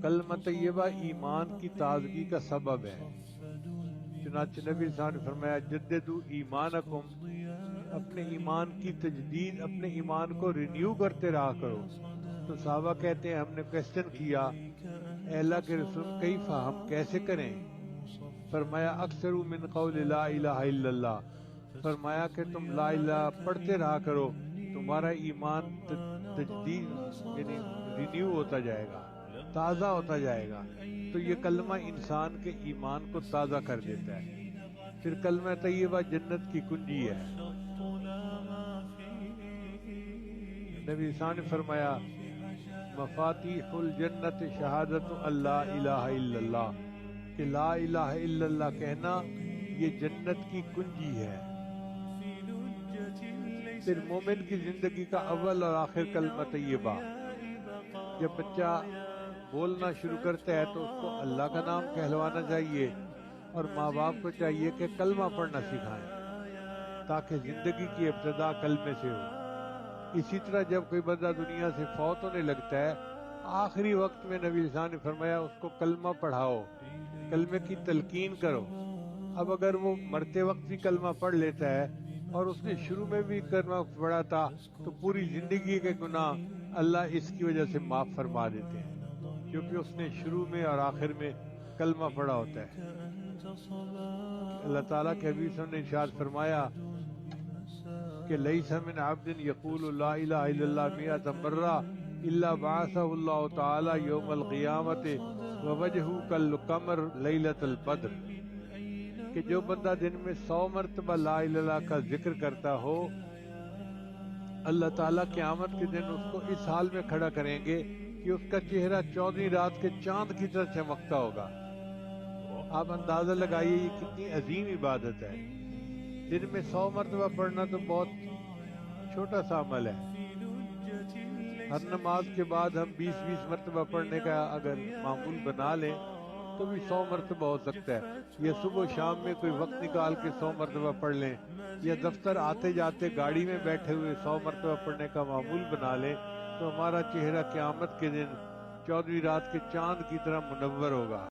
کلمہ طیبہ ایمان کی تازگی کا سبب ہے۔ چنانچہ نبی صلی اللہ علیہ وسلم نے فرمایا جددوا ایمانکم، اپنے ایمان کی تجدید، اپنے ایمان کو رینیو کرتے رہا کرو۔ تو صحابہ کہتے ہیں ہم نے کویسچن کیا اے اللہ کے رسول کیف، ہم کیسے کریں؟ فرمایا اکثر من قول لا الہ الا اللہ، فرمایا کہ تم لا الہ پڑھتے رہا کرو، تمہارا ایمان تجدید یعنی رینیو ہوتا جائے گا، تازہ ہوتا جائے گا۔ تو یہ کلمہ انسان کے ایمان کو تازہ کر دیتا ہے۔ پھر کلمہ طیبہ جنت کی کنجی ہے۔ نبی صاحب نے فرمایا مفاتیح الجنت شہادت اللہ الہ الا اللہ، کہ لا الہ الا اللہ کہنا یہ جنت کی کنجی ہے۔ پھر مومن کی زندگی کا اول اور آخر کلمہ طیبہ۔ جب بچہ بولنا شروع کرتا ہے تو اس کو اللہ کا نام کہلوانا چاہیے، اور ماں باپ کو چاہیے کہ کلمہ پڑھنا سکھائیں تاکہ زندگی کی ابتدا کلمے سے ہو۔ اسی طرح جب کوئی بندہ دنیا سے فوت ہونے لگتا ہے، آخری وقت میں نبی صاحب نے فرمایا اس کو کلمہ پڑھاؤ، کلمے کی تلقین کرو۔ اب اگر وہ مرتے وقت بھی کلمہ پڑھ لیتا ہے اور اس نے شروع میں بھی کلمہ پڑھا تھا تو پوری زندگی کے گناہ اللہ اس کی وجہ سے معاف فرما دیتے ہیں، کیونکہ اس نے شروع میں اور آخر میں کلمہ پڑھا ہوتا ہے۔ اللہ تعالیٰ کے حبیب صلی اللہ علیہ وسلم نے ارشاد فرمایا کہ لیس من عبد یقول لا الہ الا اللہ مئۃ مرہ الا بعثہ اللہ تعالی یوم القیامت ووجہہ کالقمر لیلۃ البدر، کہ جو بندہ دن میں 100 مرتبہ لا الہ الا اللہ کا ذکر کرتا ہو، اللہ تعالیٰ قیامت کے دن اس کو اس حال میں کھڑا کریں گے کہ اس کا چہرہ 14ویں رات کے چاند کی طرح چمکتا ہوگا۔ آپ اندازہ لگائیے یہ کتنی عظیم عبادت ہے۔ دن میں 100 مرتبہ پڑھنا تو بہت چھوٹا سا عمل ہے۔ ہر نماز کے بعد ہم 20 مرتبہ پڑھنے کا اگر معمول بنا لیں تو بھی 100 مرتبہ ہو سکتا ہے، یا صبح و شام میں کوئی وقت نکال کے 100 مرتبہ پڑھ لیں، یا دفتر آتے جاتے گاڑی میں بیٹھے ہوئے 100 مرتبہ پڑھنے کا معمول بنا لیں، تو ہمارا چہرہ قیامت کے دن 14ویں رات کے چاند کی طرح منور ہوگا۔